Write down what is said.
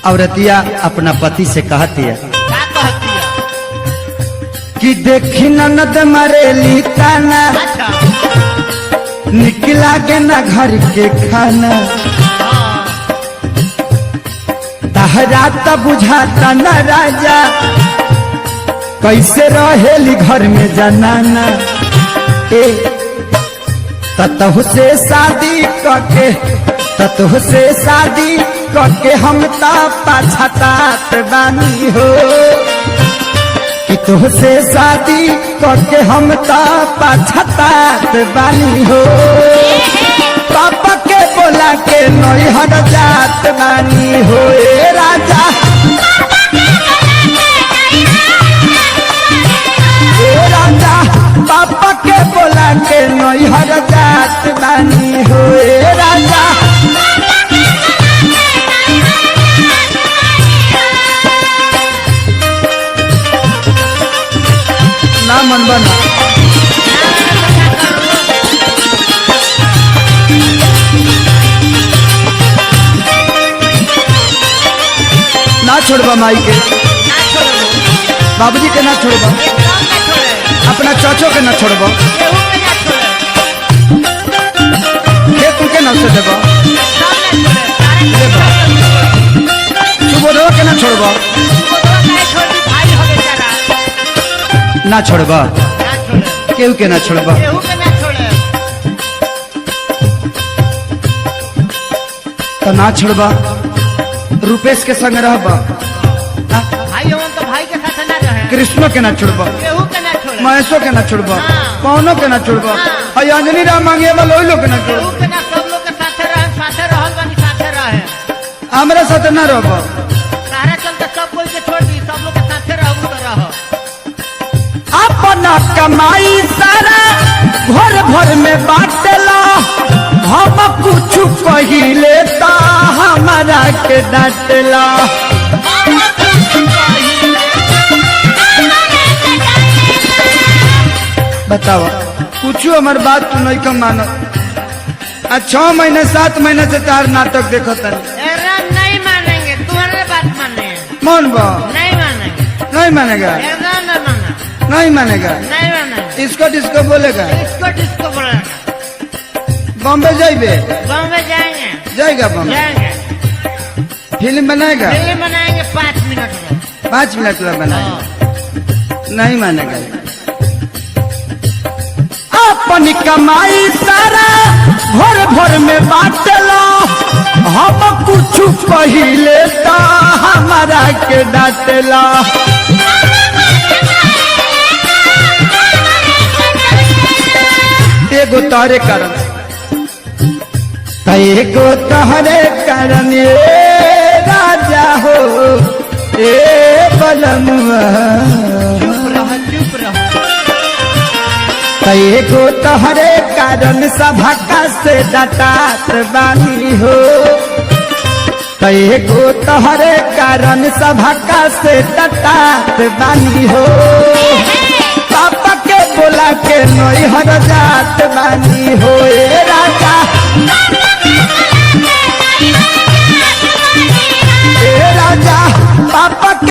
औरतिया अपना पति से कहती है क्या कहती है? कि देखी ननद मरेली ताना, अच्छा निकला के ना घर के खाना, हाँ तहरा त बुझाता न राजा, कैसे रहेली घर में जनाना। ए ततहु से शादी करके, ततहु से शादी करके हम ता पछतात बानी हो, कि तुहसे शादी करके हम ता पछतात बानी हो। पापा के बोला के नैहर जात बानी हो ए राजा, ए राजा पापा के बोला के नैहर जात बानी हो ए राजा। ना मन बना ना छोड़बा माई के, ना छोड़ो, बाबूजी के ना छोड़बा, एकदम ना छोड़े, अपना चाचो के ना छोड़बा, केहू के ना छोड़े, खेत के ना से देबा, एकदम ना छोड़े, सारे के छोड़े। सुबोधो के ना छोड़बा, वो तो नहीं छोड़ी, भाई हो बेचारा, ना छोड़बा, ना छोड़े, केहू के ना छोड़बा। केहू के ना छोड़े, तो ना छोड़बा, रूपेश के संग रहबा, भाई हम तो भाई के साथ ना रहे, कृष्णो के ना छोड़बा, केहू के ना छोड़े, महेशो के ना छोड़बा, हाँ। पवनो के ना छोड़बा, हाँ। और अंजनी राम मांगे वाला ओइ लोग के ना केहू छोड़बा। के ना, सब लोग के साथे रहे, साथे रहल बानी, साथे रहे, हमरा साथ ना रहबा, सारा चलते सब कोई के छोड़ दी, सब लोग के साथे रहू तो रहो। अपना कमाई सारा घर भर में बांटला, हम कुछ कहिले ता हमारा के डांटला। बताओ कुछ हमार बात तू नहीं कम मानो। 6 महीने 7 महीने से तार नाटक देखो तर अरे नहीं मानेंगे, तुम्हारे बात माने, मन बा नहीं मानेंगे, नहीं मानेगा, एकदम नहीं माना, नहीं मानेगा, नहीं मानेंगे, इसको डिस्को बोलेगा। इसको डिस्को बोलेगा, बॉम्बे जाइबे, बॉम्बे जाएंगे, जाएगा बॉम्बे, जाएंगे, फिल्म बनाएगा, फिल्म बनाएंगे 5 मिनट में, 5 मिनट में बनाएगा, हाँ। नहीं मानेगा। अपनी कमाई सारा भर भर में बांटला, हम कुछ पहिले ता हमारा के डांटला। एगो तारे कारण, एगो तहरे कारण ए राजा हो ए बलमुआ, चुप रहो, एगो तहरे कारण सभा से डटात बानी हो, एगो तहरे कारण सभा से डटात बानी हो। पापा के बोला के नैहर जात बानी हो ए